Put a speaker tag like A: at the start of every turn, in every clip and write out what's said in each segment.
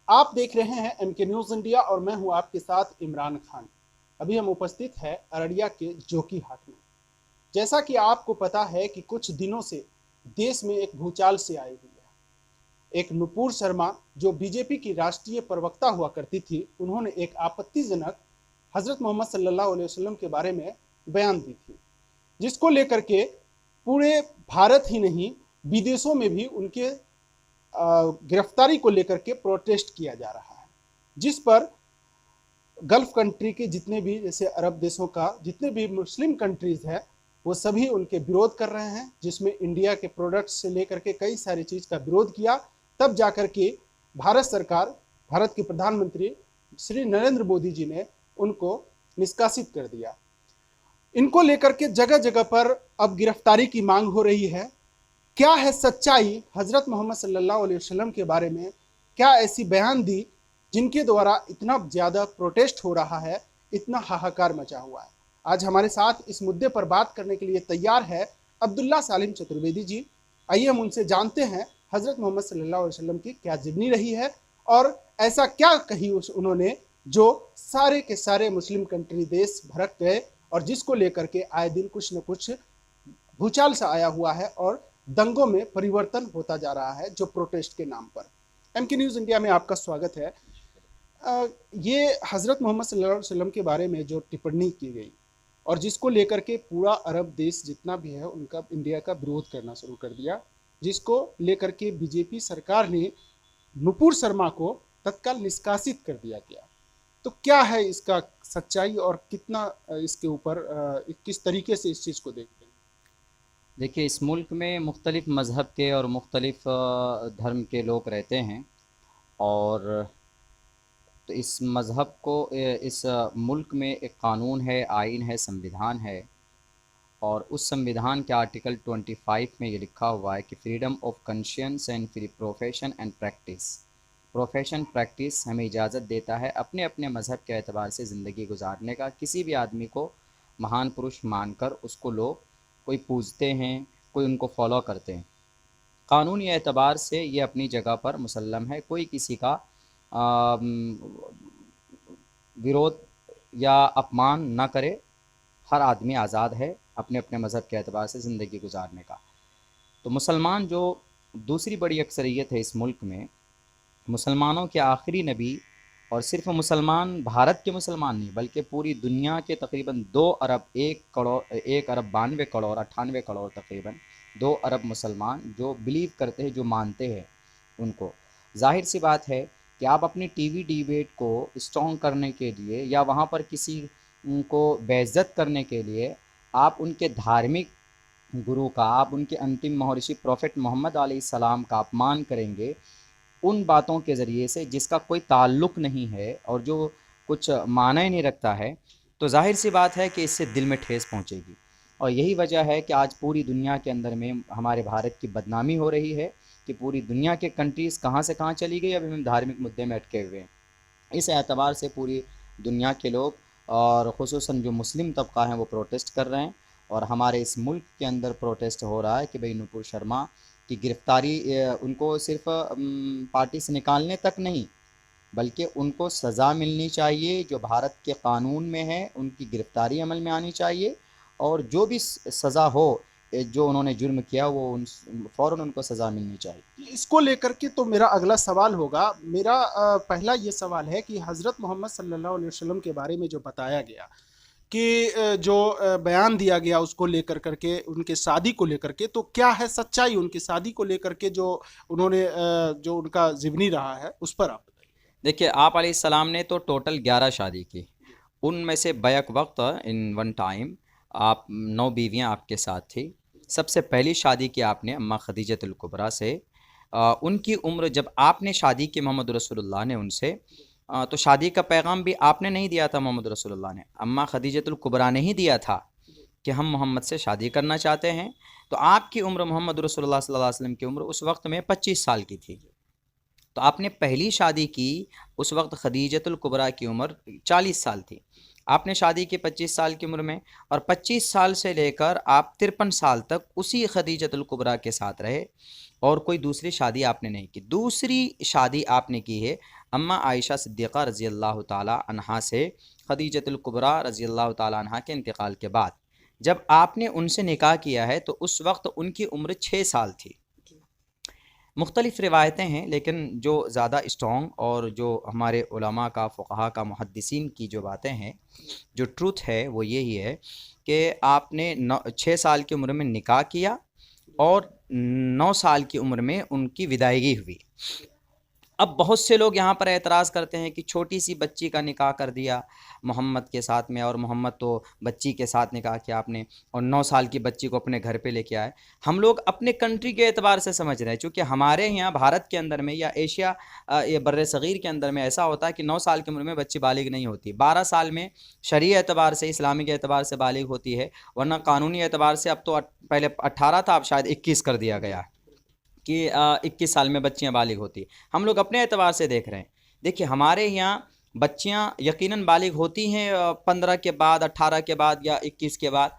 A: आप देख रहे हैं एमके न्यूज इंडिया और मैं हूं आपके साथ इमरान खान। अभी हम उपस्थित है अररिया के जोकी हाट में। जैसा कि आपको पता है कि कुछ दिनों से देश में एक भूचाल से आई हुई है। एक नुपुर शर्मा जो बीजेपी की राष्ट्रीय प्रवक्ता हुआ करती थी, उन्होंने एक आपत्तिजनक हजरत मोहम्मद सल्लल्लाहु अलैहि वसल्लम के बारे में बयान दी थी, जिसको लेकर के पूरे भारत ही नहीं विदेशों में भी उनके गिरफ्तारी को लेकर के प्रोटेस्ट किया जा रहा है, जिस पर गल्फ कंट्री के जितने भी, जैसे अरब देशों का जितने भी मुस्लिम कंट्रीज है, वो सभी उनके विरोध कर रहे हैं, जिसमें इंडिया के प्रोडक्ट्स से लेकर के कई सारी चीज का विरोध किया। तब जाकर के भारत सरकार, भारत के प्रधानमंत्री श्री नरेंद्र मोदी जी ने उनको निष्कासित कर दिया। इनको लेकर के जगह जगह पर अब गिरफ्तारी की मांग हो रही है। क्या है सच्चाई हजरत मोहम्मद सल्लल्लाहु अलैहि वसल्लम के बारे में? क्या ऐसी बयान दी जिनके द्वारा इतना ज्यादा प्रोटेस्ट हो रहा है, इतना हाहाकार मचा हुआ है? आज हमारे साथ इस मुद्दे पर बात करने के लिए तैयार है अब्दुल्ला सालिम चतुर्वेदी जी। आइए हम उनसे जानते हैं हजरत मोहम्मद सल्लल्लाहु अलैहि वसल्लम की क्या जीवनी रही है और ऐसा क्या कही उन्होंने जो सारे के सारे मुस्लिम कंट्री देश भड़क गए और जिसको लेकर के आए दिन कुछ न कुछ भूचाल सा आया हुआ है और दंगों में परिवर्तन होता जा रहा है जो प्रोटेस्ट के नाम पर। एमके न्यूज इंडिया में आपका स्वागत है। ये हजरत मोहम्मद सल्लल्लाहु अलैहि वसल्लम के बारे में जो टिप्पणी की गई और जिसको लेकर के पूरा अरब देश जितना भी है उनका इंडिया का विरोध करना शुरू कर दिया, जिसको लेकर के बीजेपी सरकार ने नुपुर शर्मा को तत्काल निष्कासित कर दिया गया। तो क्या है इसका सच्चाई और कितना इसके ऊपर किस तरीके से इस चीज़ को देखते हैं?
B: देखिए, इस मुल्क में मुख्तलिफ़ मज़हब के और मुख्तलिफ़ धर्म के लोग रहते हैं। और तो इस मज़हब को इस मुल्क में एक क़ानून है, आइन है, संविधान है। और उस संविधान के आर्टिकल 25 में ये लिखा हुआ है कि freedom of conscience and free profession and practice हमें इजाज़त देता है अपने अपने मज़हब के एतबार से ज़िंदगी गुजारने का। किसी भी आदमी को महान पुरुष मानकर उसको लोग कोई पूजते हैं, कोई उनको फॉलो करते हैं। कानूनी एतबार से ये अपनी जगह पर मुसल्लम है, कोई किसी का विरोध या अपमान ना करे। हर आदमी आज़ाद है अपने अपने मज़हब के एतबार से ज़िंदगी गुजारने का। तो मुसलमान जो दूसरी बड़ी अक्सरियत है इस मुल्क में, मुसलमानों के आखिरी नबी, और सिर्फ मुसलमान भारत के मुसलमान नहीं बल्कि पूरी दुनिया के तकरीबन 2 अरब 1 करोड़ 1 अरब 92 करोड़ 98 करोड़ तकरीबन 2 अरब मुसलमान जो बिलीव करते हैं, जो मानते हैं, उनको जाहिर सी बात है कि आप अपनी टीवी डिबेट को स्ट्रॉन्ग करने के लिए या वहाँ पर किसी को बेइज्जत करने के लिए आप उनके धार्मिक गुरु का, आप उनके अंतिम महर्षि प्रॉफेट मोहम्मद अलैहिस्सलाम का अपमान करेंगे उन बातों के ज़रिए से जिसका कोई ताल्लुक़ नहीं है और जो कुछ मायने नहीं रखता है। तो ज़ाहिर सी बात है कि इससे दिल में ठेस पहुंचेगी। और यही वजह है कि आज पूरी दुनिया के अंदर में हमारे भारत की बदनामी हो रही है कि पूरी दुनिया के कंट्रीज़ कहाँ से कहाँ चली गई, अभी हम धार्मिक मुद्दे में अटके हुए हैं। इस एतबार से पूरी दुनिया के लोग और ख़ुसूसन जो मुस्लिम तबका है वो प्रोटेस्ट कर रहे हैं। और हमारे इस मुल्क के अंदर प्रोटेस्ट हो रहा है कि भाई नुपुर शर्मा की गिरफ़्तारी, उनको सिर्फ पार्टी से निकालने तक नहीं बल्कि उनको सज़ा मिलनी चाहिए जो भारत के कानून में है, उनकी गिरफ़्तारी अमल में आनी चाहिए। और जो भी सज़ा हो, जो उन्होंने जुर्म किया वो फ़ौरन उनको सज़ा मिलनी चाहिए।
A: इसको लेकर के तो मेरा अगला सवाल होगा। मेरा पहला ये सवाल है कि हज़रत मोहम्मद सल्लल्लाहु अलैहि वसल्लम के बारे में जो बताया गया कि जो बयान दिया गया उसको लेकर करके, उनके शादी को लेकर के, तो क्या है सच्चाई उनकी शादी को लेकर के जो उन्होंने जो उनका जीवनी रहा है उस पर आप बताइए।
B: देखिए, आप अलैहिस्सलाम ने तो टोटल 11 शादी की। उनमें से बैक वक्त इन वन टाइम आप 9 बीवियाँ आपके साथ थी। सबसे पहली शादी की आपने अम्मा खदीजतुल कुबरा से। उनकी उम्र जब आपने शादी की मोहम्मद रसूलुल्लाह ने उनसे, तो शादी का पैगाम भी आपने नहीं दिया था, मोहम्मद रसूलुल्लाह ने, अम्मा खदीजतुल कुबरा ने ही दिया था कि हम मोहम्मद से शादी करना चाहते हैं। तो आपकी उम्र, मोहम्मद रसूलुल्लाह सल्लल्लाहु अलैहि वसल्लम की उम्र उस वक्त में 25 साल की थी। तो आपने पहली शादी की, उस वक्त खदीजतुल कुबरा की उम्र 40 साल थी। आपने शादी की 25 साल की उम्र में, और 25 साल से लेकर आप 53 साल तक उसी खदीजतुल कुबरा के साथ रहे और कोई दूसरी शादी आपने नहीं की। दूसरी शादी आपने की है अम्मा आयशा सिद्दीक़ा रज़ी अल्लाह ताला अन्हा से खदीजतुल कुबरा रज़ी अल्लाह ताला अन्हा के इंतकाल के बाद जब आपने उनसे निकाह किया है तो उस वक्त उनकी उम्र 6 साल थी। मुख्तलिफ़ रिवायतें हैं, लेकिन जो ज़्यादा स्ट्रॉन्ग और जो हमारे उलमा का, फ़ुक़हा का, मुहद्दिसीन की जो बातें हैं, जो ट्रूथ है वो यही है कि आपने 6 साल की उम्र में निकाह किया और 9 साल की उम्र में उनकी विदायगी हुई। अब बहुत से लोग यहाँ पर एतराज़ करते हैं कि छोटी सी बच्ची का निकाह कर दिया मोहम्मद के साथ में, और मोहम्मद तो बच्ची के साथ निकाह किया आपने और 9 साल की बच्ची को अपने घर पे लेके आए। हम लोग अपने कंट्री के एतबार से समझ रहे हैं, चूँकि हमारे यहाँ भारत के अंदर में या एशिया या बर्रे सग़ीर के अंदर में ऐसा होता है कि 9 साल की उम्र में बच्ची बालिग नहीं होती, 12 साल में शरई एतबार से, इस्लामी के एतबार से बालिग होती है, वरना कानूनी एतबार से अब तो पहले 18 था, अब शायद 21 कर दिया गया है कि 21 साल में बच्चियां बालिग होती। हम लोग अपने एतबार से देख रहे हैं। देखिए हमारे यहाँ बच्चियां यकीनन बालिग होती हैं 15 के बाद, 18 के बाद या 21 के बाद,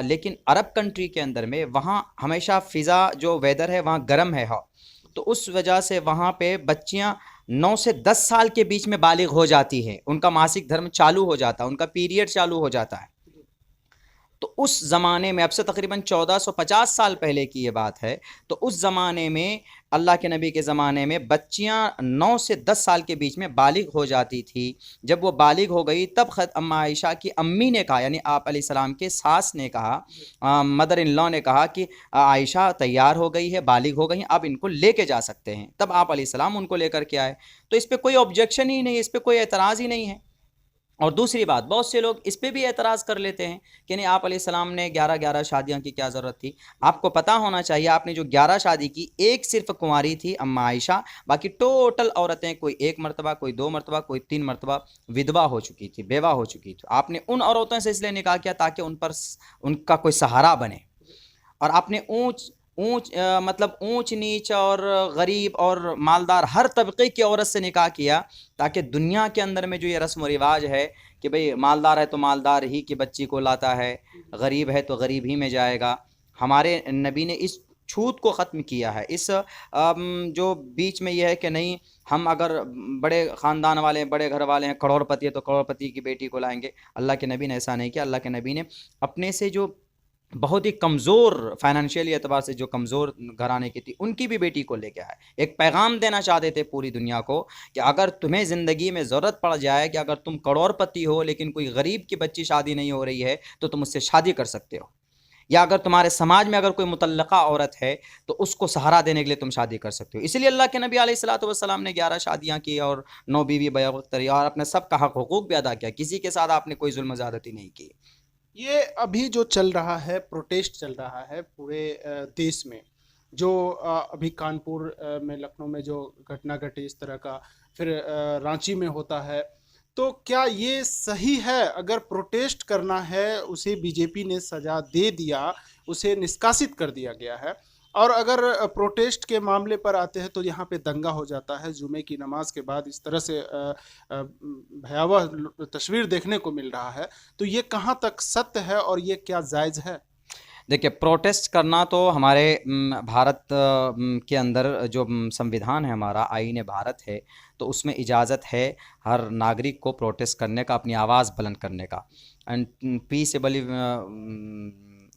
B: लेकिन अरब कंट्री के अंदर में वहाँ हमेशा फ़िज़ा जो वेदर है वहाँ गर्म है, हाँ, तो उस वजह से वहाँ पे बच्चियाँ 9 से 10 साल के बीच में बालिग हो जाती हैं, उनका मासिक धर्म चालू हो जाता है, उनका पीरियड चालू हो जाता है। तो उस ज़माने में, अब से तकरीबन 1450 साल पहले की ये बात है, तो उस ज़माने में अल्लाह के नबी के ज़माने में बच्चियाँ 9 से 10 साल के बीच में बालिग हो जाती थी। जब वो बालिग हो गई तब ख़ुद अम्मा आयशा की अम्मी ने कहा, यानी आप अलैहिस्सलाम के सास ने कहा, मदर इन लॉ ने कहा कि आयशा तैयार हो गई है, बालिग हो गई हैं, अब इनको लेके जा सकते हैं। तब आप अलैहिस्सलाम उनको लेकर के आए। तो इस पर कोई ऑब्जेक्शन ही नहीं, इस पर कोई एतराज़ ही नहीं है। और दूसरी बात, बहुत से लोग इस पे भी एतराज़ कर लेते हैं कि नहीं, आप अलैहिस्सलाम ने 11 शादियां की क्या ज़रूरत थी। आपको पता होना चाहिए, आपने जो 11 शादी की, एक सिर्फ कुंवारी थी अम्मा आयशा, बाकी टोटल औरतें कोई 1 मरतबा, कोई 2 मरतबा, कोई 3 मरतबा विधवा हो चुकी थी, बेवा हो चुकी थी। आपने उन औरतों से इसलिए निकाह किया ताकि उन पर उनका कोई सहारा बने, और आपने मतलब ऊंच नीच और गरीब और मालदार हर तबके की औरत से निकाह किया, ताकि दुनिया के अंदर में जो ये रस्म व रिवाज है कि भाई मालदार है तो मालदार ही की बच्ची को लाता है, गरीब है तो गरीब ही में जाएगा, हमारे नबी ने इस छूत को ख़त्म किया है। इस जो बीच में यह है कि नहीं, हम अगर बड़े ख़ानदान वाले हैं, बड़े घर वाले हैं, करोड़पति है तो करोड़पति की बेटी को लाएंगे, अल्लाह के नबी ने ऐसा नहीं किया। अल्लाह के नबी ने अपने से जो बहुत ही कमज़ोर, फाइनेंशियली एतबार से जो कमज़ोर घराने की थी, उनकी भी बेटी को लेके आए। एक पैगाम देना चाहते थे पूरी दुनिया को कि अगर तुम्हें ज़िंदगी में ज़रूरत पड़ जाए कि अगर तुम करोड़पति हो लेकिन कोई गरीब की बच्ची शादी नहीं हो रही है तो तुम उससे शादी कर सकते हो, या अगर तुम्हारे समाज में अगर कोई मुतल्लका औरत है तो उसको सहारा देने के लिए तुम शादी कर सकते हो। इसलिए अल्लाह के नबी अलैहिस्सलातु वस्सलाम ने 11 शादियाँ की और 9 बीवी बयावत करी, और अपने सब का हक़ हुकूक भी अदा किया, किसी के साथ आपने कोई जुल्म ज़्यादती नहीं की।
A: ये अभी जो चल रहा है, प्रोटेस्ट चल रहा है पूरे देश में, जो अभी कानपुर में, लखनऊ में जो घटना घटी इस तरह का, फिर रांची में होता है, तो क्या ये सही है? अगर प्रोटेस्ट करना है, उसे बीजेपी ने सजा दे दिया, उसे निष्कासित कर दिया गया है, और अगर प्रोटेस्ट के मामले पर आते हैं तो यहाँ पे दंगा हो जाता है। जुमे की नमाज के बाद इस तरह से भयावह तस्वीर देखने को मिल रहा है, तो ये कहाँ तक सत्य है और ये क्या जायज़ है?
B: देखिए, प्रोटेस्ट करना तो हमारे भारत के अंदर जो संविधान है, हमारा आईन भारत है, तो उसमें इजाज़त है हर नागरिक को प्रोटेस्ट करने का, अपनी आवाज़ बुलंद करने का, एंड पीसएबली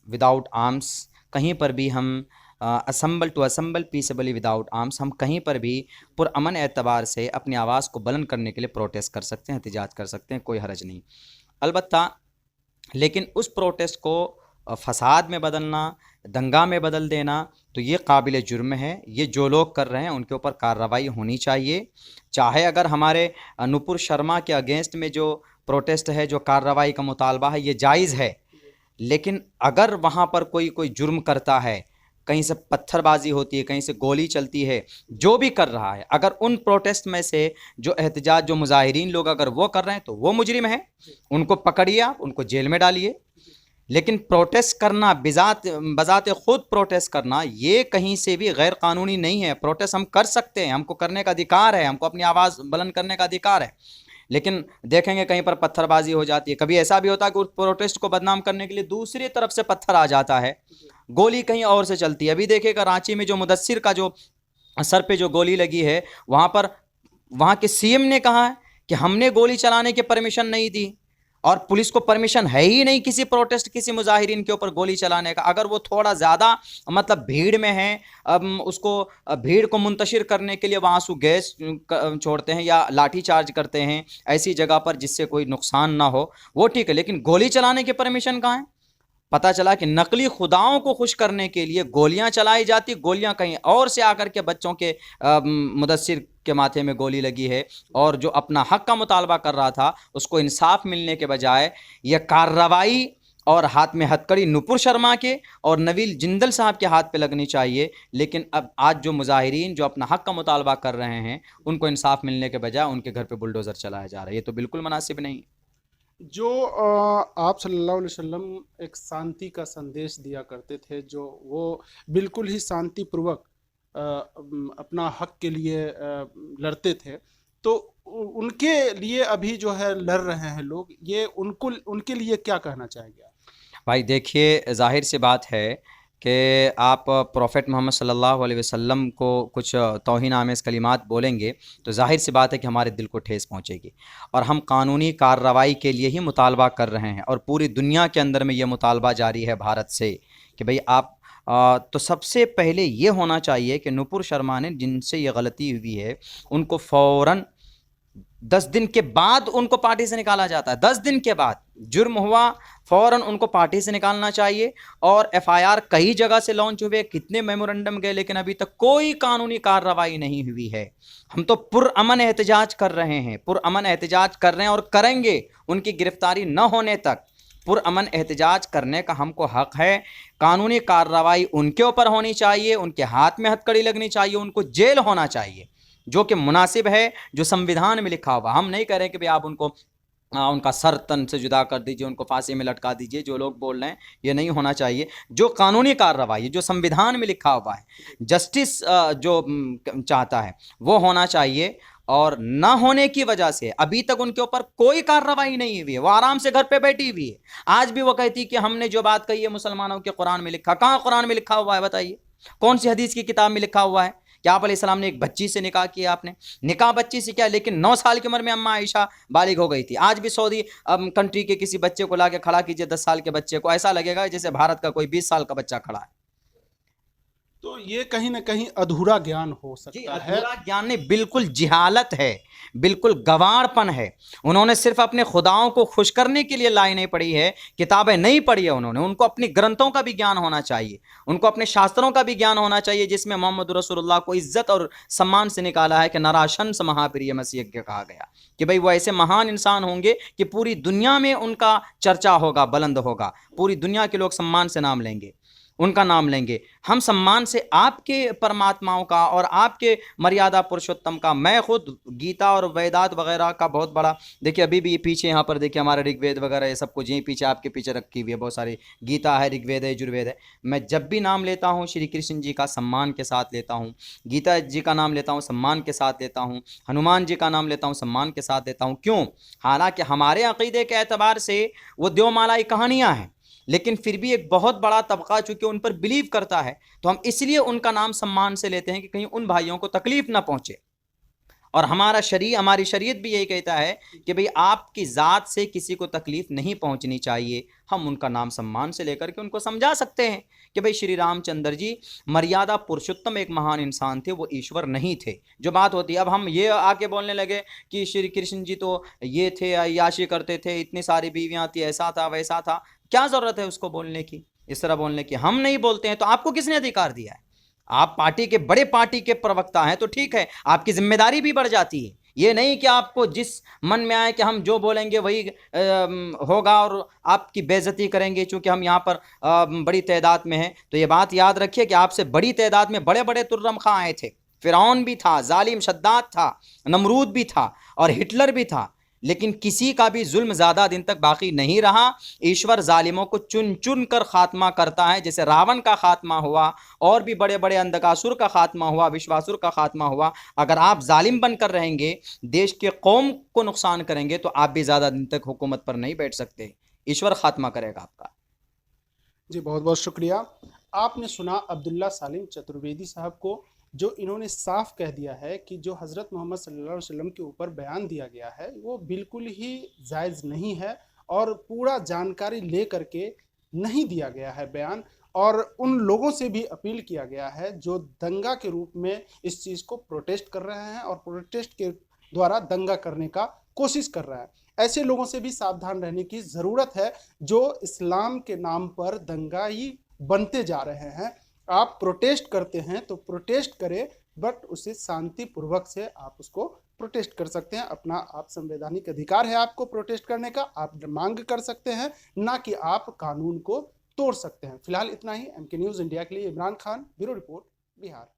B: विदाउट आर्म्स। कहीं पर भी हम असेंबल पीसएबली विदाउट आर्म्स, हम कहीं पर भी पुरअमन एतबार से अपनी आवाज़ को बुलंद करने के लिए प्रोटेस्ट कर सकते हैं, एहतिजाज कर सकते हैं, कोई हरज नहीं। अलबत्ता लेकिन उस प्रोटेस्ट को फसाद में बदलना, दंगा में बदल देना, तो ये काबिल जुर्म है। ये जो लोग कर रहे हैं उनके ऊपर कार्रवाई होनी चाहिए। चाहे अगर हमारे नुपुर शर्मा के अगेंस्ट में जो प्रोटेस्ट है, जो कार्रवाई का मुतालबा है, ये जायज़ है, लेकिन अगर वहाँ पर कोई जुर्म करता है, कहीं से पत्थरबाजी होती है, कहीं से गोली चलती है, जो भी कर रहा है, अगर उन प्रोटेस्ट में से जो एहतजाज, जो मुजाहिरीन लोग अगर वो कर रहे हैं तो वो मुजरिम है, उनको पकड़िए, आप उनको जेल में डालिए। लेकिन प्रोटेस्ट करना, बज़ात ख़ुद प्रोटेस्ट करना, ये कहीं से भी गैर कानूनी नहीं है। प्रोटेस्ट हम कर सकते हैं, हमको करने का अधिकार है, हमको अपनी आवाज़ बुलंद करने का अधिकार है। लेकिन देखेंगे कहीं पर पत्थरबाजी हो जाती है। कभी ऐसा भी होता है कि उस प्रोटेस्ट को बदनाम करने के लिए दूसरी तरफ से पत्थर आ जाता है, गोली कहीं और से चलती है। अभी देखिएगा रांची में जो मुदस्सिर का जो सर पे जो गोली लगी है, वहाँ पर वहाँ के सीएम ने कहा है कि हमने गोली चलाने की परमिशन नहीं दी, और पुलिस को परमिशन है ही नहीं किसी प्रोटेस्ट, किसी मुजाहिरीन के ऊपर गोली चलाने का। अगर वो थोड़ा ज़्यादा मतलब भीड़ में है, उसको भीड़ को मुंतशिर करने के लिए वो आंसू गैस छोड़ते हैं या लाठी चार्ज करते हैं ऐसी जगह पर जिससे कोई नुकसान ना हो, वो ठीक है, लेकिन गोली चलाने की परमिशन कहाँ है? पता चला कि नकली खुदाओं को खुश करने के लिए गोलियां चलाई जाती, गोलियां कहीं और से आकर के बच्चों के मुदस्सिर के माथे में गोली लगी है, और जो अपना हक का मुतालबा कर रहा था उसको इंसाफ मिलने के बजाय यह कार्रवाई और हाथ में हथकड़ी नुपुर शर्मा के और नवील जिंदल साहब के हाथ पे लगनी चाहिए। लेकिन अब आज जो मुजाहिरीन जो अपना हक का मुतालबा कर रहे हैं उनको इंसाफ मिलने के बजाय उनके घर पे बुलडोज़र चलाया जा रहा है, ये तो बिल्कुल मुनासिब नहीं।
A: जो आप सल्लल्लाहु अलैहि वसल्लम एक शांति का संदेश दिया करते थे, जो वो बिल्कुल ही शांतिपूर्वक अपना हक के लिए लड़ते थे, तो उनके लिए अभी जो है लड़ रहे हैं लोग, ये उनको उनके लिए क्या कहना चाहेंगे आप?
B: भाई देखिए, ज़ाहिर सी बात है कि आप प्रॉफेट मोहम्मद सल्लल्लाहु अलैहि वसल्लम को कुछ तौहीन आमेज़ कलिमात बोलेंगे तो ज़ाहिर सी बात है कि हमारे दिल को ठेस पहुंचेगी, और हम कानूनी कार्रवाई के लिए ही मुतालबा कर रहे हैं, और पूरी दुनिया के अंदर में ये मुतालबा जारी है भारत से कि भाई आप तो सबसे पहले ये होना चाहिए कि नुपुर शर्मा ने जिनसे ये गलती हुई है उनको फ़ौरन 10 दिन के बाद उनको पार्टी से निकाला जाता है। 10 दिन के बाद जुर्म हुआ, फ़ौरन उनको पार्टी से निकालना चाहिए। और एफआईआर कई जगह से लॉन्च हुए, कितने मेमोरेंडम गए, लेकिन अभी तक कोई कानूनी कार्रवाई नहीं हुई है। हम तो पुरअमन एहतजाज कर रहे हैं, पुरअमन एहतजाज कर रहे हैं और करेंगे उनकी गिरफ्तारी न होने तक। पुरअमन एहतजाज करने का हमको हक है। कानूनी कार्रवाई उनके ऊपर होनी चाहिए, उनके हाथ में हथकड़ी लगनी चाहिए, उनको जेल होना चाहिए जो कि मुनासिब है, जो संविधान में लिखा हुआ। हम नहीं कह रहे कि भाई आप उनको उनका सर तन से जुदा कर दीजिए, उनको फांसी में लटका दीजिए, जो लोग बोल रहे हैं ये नहीं होना चाहिए। जो कानूनी कार्रवाई जो संविधान में लिखा हुआ है, जस्टिस जो चाहता है वो होना चाहिए, और न होने की वजह से अभी तक उनके ऊपर कोई कार्रवाई नहीं हुई है। वो आराम से घर पे बैठी हुई है। आज भी वो कहती कि हमने जो बात कही है मुसलमानों के कुरान में लिखा। कहाँ कुरान में लिखा हुआ है बताइए? कौन सी हदीस की किताब में लिखा हुआ है कि आप अलैहिस्सलाम ने एक बच्ची से निकाह किया? आपने निकाह बच्ची से किया, लेकिन 9 साल की उम्र में अम्मा आयशा बालिग हो गई थी। आज भी सऊदी कंट्री के किसी बच्चे को लाके खड़ा कीजिए, 10 साल के बच्चे को, ऐसा लगेगा जैसे भारत का कोई 20 साल का बच्चा खड़ा है।
A: तो ये कहीं ना कहीं अधूरा ज्ञान हो सकता है।
B: अधूरा ज्ञान नहीं, बिल्कुल जिहालत है, बिल्कुल गवारपन है। उन्होंने सिर्फ अपने खुदाओं को खुश करने के लिए लाई नहीं पढ़ी है, किताबें नहीं पढ़ी है उन्होंने। उनको अपनी ग्रंथों का भी ज्ञान होना चाहिए, उनको अपने शास्त्रों का भी ज्ञान होना चाहिए, जिसमें मोहम्मद रसूलुल्लाह को इज्जत और सम्मान से निकाला है कि नराशंस महाप्रिय मसीह कहा गया कि भाई वो ऐसे महान इंसान होंगे कि पूरी दुनिया में उनका चर्चा होगा, बुलंद होगा, पूरी दुनिया के लोग सम्मान से नाम लेंगे, उनका नाम लेंगे। हम सम्मान से आपके परमात्माओं का और आपके मर्यादा पुरुषोत्तम का, मैं खुद गीता और वेदात वगैरह का बहुत बड़ा, देखिए अभी भी पीछे यहाँ पर देखिए हमारे ऋग्वेद वगैरह ये सब कुछ यहीं पीछे आपके पीछे रखी हुई है, बहुत सारी गीता है, ऋग्वेद है, यजुर्वेद है। मैं जब भी नाम लेता हूँ श्री कृष्ण जी का सम्मान के साथ लेता हूँ, गीता जी का नाम लेता हूँ सम्मान के साथ लेता हूँ, हनुमान जी का नाम लेता हूँ सम्मान के साथ लेता हूँ। क्यों? हालांकि हमारे अकीदे के एतबार से वो देवमालाई कहानियाँ हैं, लेकिन फिर भी एक बहुत बड़ा तबका चूंकि उन पर बिलीव करता है, तो हम इसलिए उनका नाम सम्मान से लेते हैं कि कहीं उन भाइयों को तकलीफ ना पहुंचे। और हमारी शरीयत भी यही कहता है कि भाई आपकी ज़ात से किसी को तकलीफ नहीं पहुंचनी चाहिए। हम उनका नाम सम्मान से लेकर के उनको समझा सकते हैं कि भाई श्री रामचंद्र जी मर्यादा पुरुषोत्तम एक महान इंसान थे, वो ईश्वर नहीं थे। जो बात होती है, अब हम ये आके बोलने लगे कि श्री कृष्ण जी तो ये थे, अय्याशी करते थे, इतनी सारी बीवियां थी, ऐसा था वैसा था, क्या ज़रूरत है उसको बोलने की, इस तरह बोलने की? हम नहीं बोलते हैं तो आपको किसने अधिकार दिया है? आप पार्टी के बड़े पार्टी के प्रवक्ता हैं तो ठीक है, आपकी जिम्मेदारी भी बढ़ जाती है। ये नहीं कि आपको जिस मन में आए कि हम जो बोलेंगे वही होगा और आपकी बेइज्जती करेंगे चूंकि हम यहाँ पर बड़ी तादाद में हैं। तो ये बात याद रखिए कि आपसे बड़ी तादाद में बड़े बड़े तुर्रम खां आए थे। फिरौन भी था, जालिम शद्दाद था, नमरूद भी था और हिटलर भी था, लेकिन किसी का भी जुल्म ज़्यादा दिन तक बाकी नहीं रहा। ईश्वर जालिमों को चुन चुन कर खात्मा करता है, जैसे रावण का खात्मा हुआ, और भी बड़े बड़े अंधकासुर का खात्मा हुआ, विश्वासुर का खात्मा हुआ। अगर आप जालिम बनकर रहेंगे, देश के कौम को नुकसान करेंगे, तो आप भी ज़्यादा दिन तक हुकूमत पर नहीं बैठ सकते। ईश्वर खात्मा करेगा आपका।
A: जी बहुत बहुत शुक्रिया। आपने सुना अब्दुल्ला सालिम चतुर्वेदी साहब को, जो इन्होंने साफ कह दिया है कि जो हज़रत मोहम्मद सल्लल्लाहु अलैहि वसल्लम के ऊपर बयान दिया गया है वो बिल्कुल ही जायज़ नहीं है और पूरा जानकारी ले करके नहीं दिया गया है बयान। और उन लोगों से भी अपील किया गया है जो दंगा के रूप में इस चीज़ को प्रोटेस्ट कर रहे हैं और प्रोटेस्ट के द्वारा दंगा करने का कोशिश कर रहा है। ऐसे लोगों से भी सावधान रहने की ज़रूरत है जो इस्लाम के नाम पर दंगाई बनते जा रहे हैं। आप प्रोटेस्ट करते हैं तो प्रोटेस्ट करें, बट उसे शांतिपूर्वक से आप उसको प्रोटेस्ट कर सकते हैं। अपना आप संवैधानिक अधिकार है आपको प्रोटेस्ट करने का, आप मांग कर सकते हैं, ना कि आप कानून को तोड़ सकते हैं। फिलहाल इतना ही। एमके न्यूज़ इंडिया के लिए इमरान खान, ब्यूरो रिपोर्ट, बिहार।